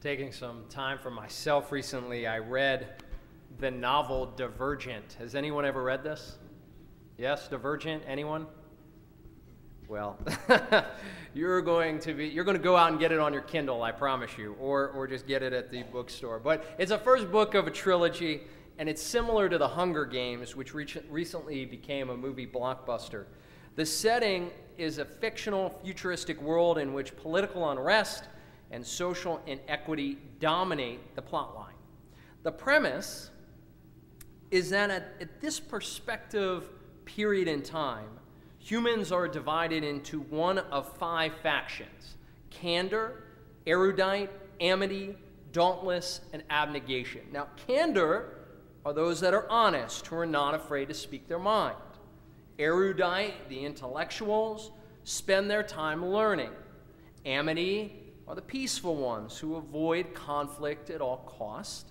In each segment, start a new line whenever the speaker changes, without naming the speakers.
Taking some time for myself recently, I read the novel Divergent. Has anyone ever read this? Yes, Divergent? Anyone? Well, you're going to go out and get it on your Kindle, I promise you, or just get it at the bookstore. But it's the first book of a trilogy, and it's similar to The Hunger Games, which recently became a movie blockbuster. The setting is a fictional, futuristic world in which political unrest and social inequity dominate the plotline. The premise is that at this perspective period in time, humans are divided into one of 5 factions: candor, erudite, amity, dauntless, and abnegation. Now, candor are those that are honest, who are not afraid to speak their mind. Erudite, the intellectuals, spend their time learning. Amity are the peaceful ones who avoid conflict at all cost.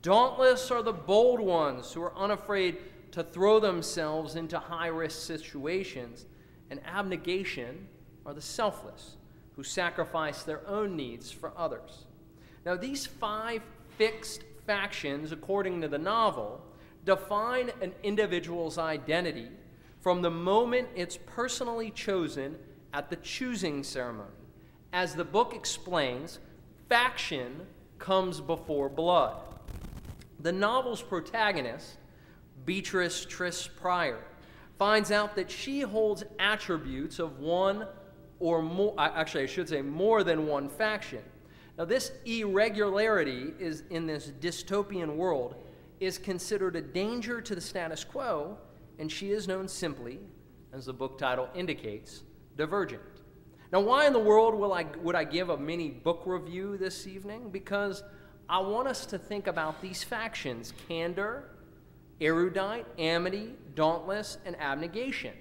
Dauntless are the bold ones who are unafraid to throw themselves into high-risk situations. And abnegation are the selfless who sacrifice their own needs for others. Now, these 5 fixed factions, according to the novel, define an individual's identity from the moment it's personally chosen at the choosing ceremony. As the book explains, faction comes before blood. The novel's protagonist, Beatrice Tris Pryor, finds out that she holds attributes of one or more, actually I should say more than one faction. Now, this irregularity is in this dystopian world is considered a danger to the status quo, and she is known simply, as the book title indicates, Divergent. Now, why in the world would I give a mini book review this evening? Because I want us to think about these factions: candor, erudite, amity, dauntless, and abnegation.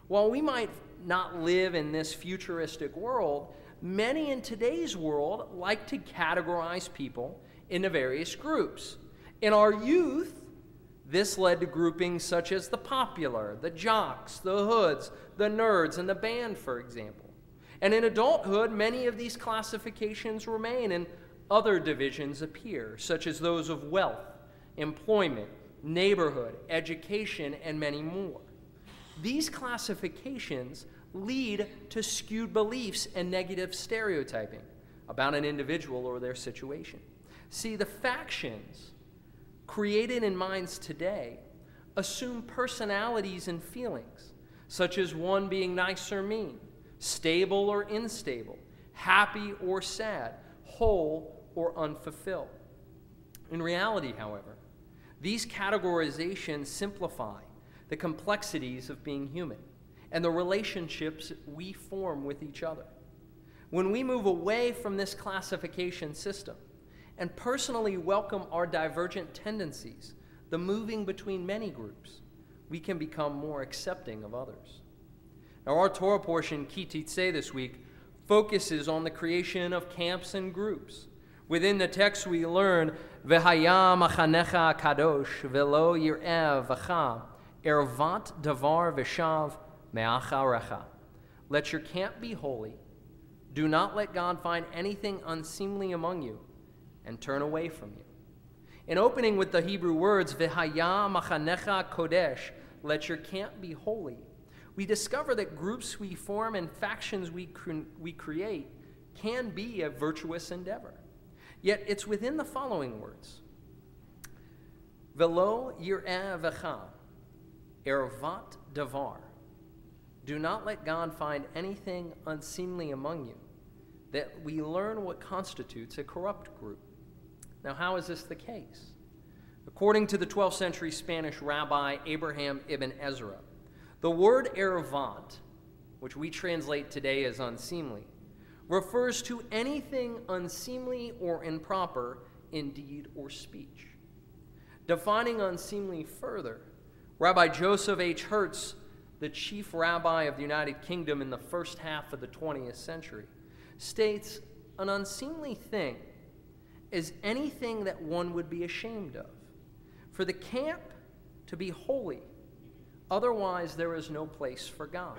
While we might not live in this futuristic world, many in today's world like to categorize people into various groups. In our youth, this led to groupings such as the popular, the jocks, the hoods, the nerds, and the band, for example. And in adulthood, many of these classifications remain and other divisions appear, such as those of wealth, employment, neighborhood, education, and many more. These classifications lead to skewed beliefs and negative stereotyping about an individual or their situation. See, the factions created in minds today assume personalities and feelings, such as one being nice or mean, stable or unstable, happy or sad, whole or unfulfilled. In reality, however, these categorizations simplify the complexities of being human and the relationships we form with each other. When we move away from this classification system and personally welcome our divergent tendencies, the moving between many groups, we can become more accepting of others. Now, our Torah portion, Ki Titzeh, this week, focuses on the creation of camps and groups. Within the text, we learn, V'haya machanecha kadosh velo yir'eh v'cha ervat davar v'shav me'acharecha. Let your camp be holy. Do not let God find anything unseemly among you, and turn away from you. In opening with the Hebrew words, V'haya machanecha kodesh, let your camp be holy, we discover that groups we form and factions we create can be a virtuous endeavor. Yet it's within the following words: Velo yir'eh v'cha, ervat davar. Do not let God find anything unseemly among you, that we learn what constitutes a corrupt group. Now, how is this the case? According to the 12th century Spanish rabbi Abraham ibn Ezra, the word ervat, which we translate today as unseemly, refers to anything unseemly or improper in deed or speech. Defining unseemly further, Rabbi Joseph H. Hertz, the chief rabbi of the United Kingdom in the first half of the 20th century, states an unseemly thing is anything that one would be ashamed of. For the camp to be holy, otherwise there is no place for God.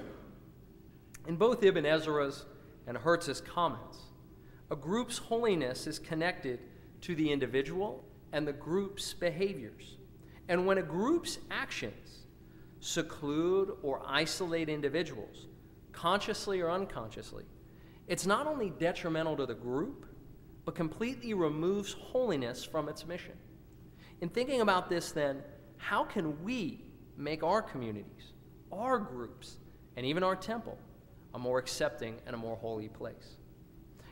In both Ibn Ezra's and Hertz's comments, A group's holiness is connected to the individual and the group's behaviors. And when a group's actions seclude or isolate individuals, consciously or unconsciously, it's not only detrimental to the group, but completely removes holiness from its mission. In thinking about this, then, how can we make our communities, our groups, and even our temple a more accepting and a more holy place?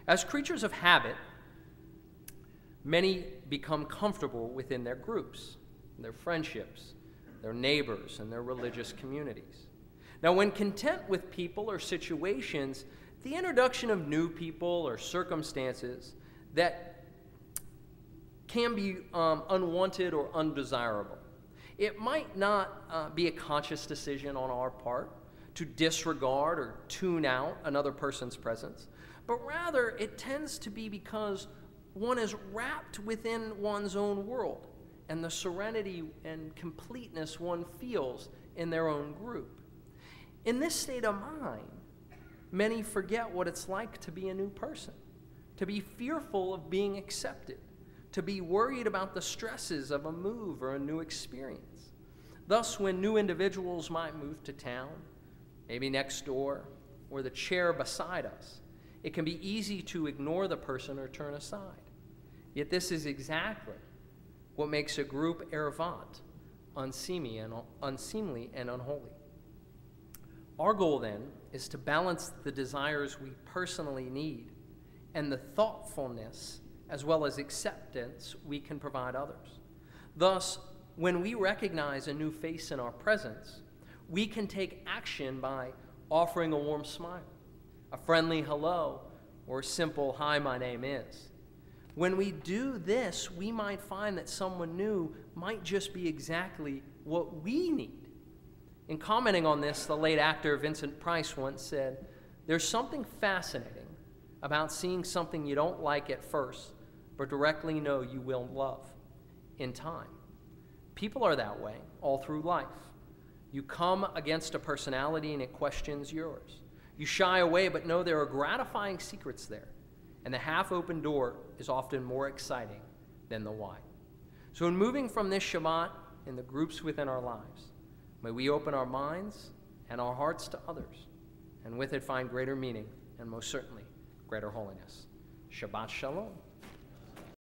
As creatures of habit, many become comfortable within their groups, their friendships, their neighbors, and their religious communities. Now, when content with people or situations, the introduction of new people or circumstances that can be unwanted or undesirable. It might not be a conscious decision on our part to disregard or tune out another person's presence, but rather it tends to be because one is wrapped within one's own world and the serenity and completeness one feels in their own group. In this state of mind, many forget what it's like to be a new person, to be fearful of being accepted, to be worried about the stresses of a move or a new experience. Thus, when new individuals might move to town, maybe next door, or the chair beside us, it can be easy to ignore the person or turn aside. Yet this is exactly what makes a group ervant, unseemly and unholy. Our goal, then, is to balance the desires we personally need and the thoughtfulness as well as acceptance we can provide others. Thus, when we recognize a new face in our presence, we can take action by offering a warm smile, a friendly hello, or a simple "Hi, my name is." When we do this, we might find that someone new might just be exactly what we need. In commenting on this, the late actor Vincent Price once said, "There's something fascinating about seeing something you don't like at first, but directly know you will love in time." People are that way all through life. You come against a personality and it questions yours. You shy away, but know there are gratifying secrets there. And the half-open door is often more exciting than the wide. So in moving from this Shabbat in the groups within our lives, may we open our minds and our hearts to others, and with it find greater meaning and most certainly greater holiness. Shabbat Shalom.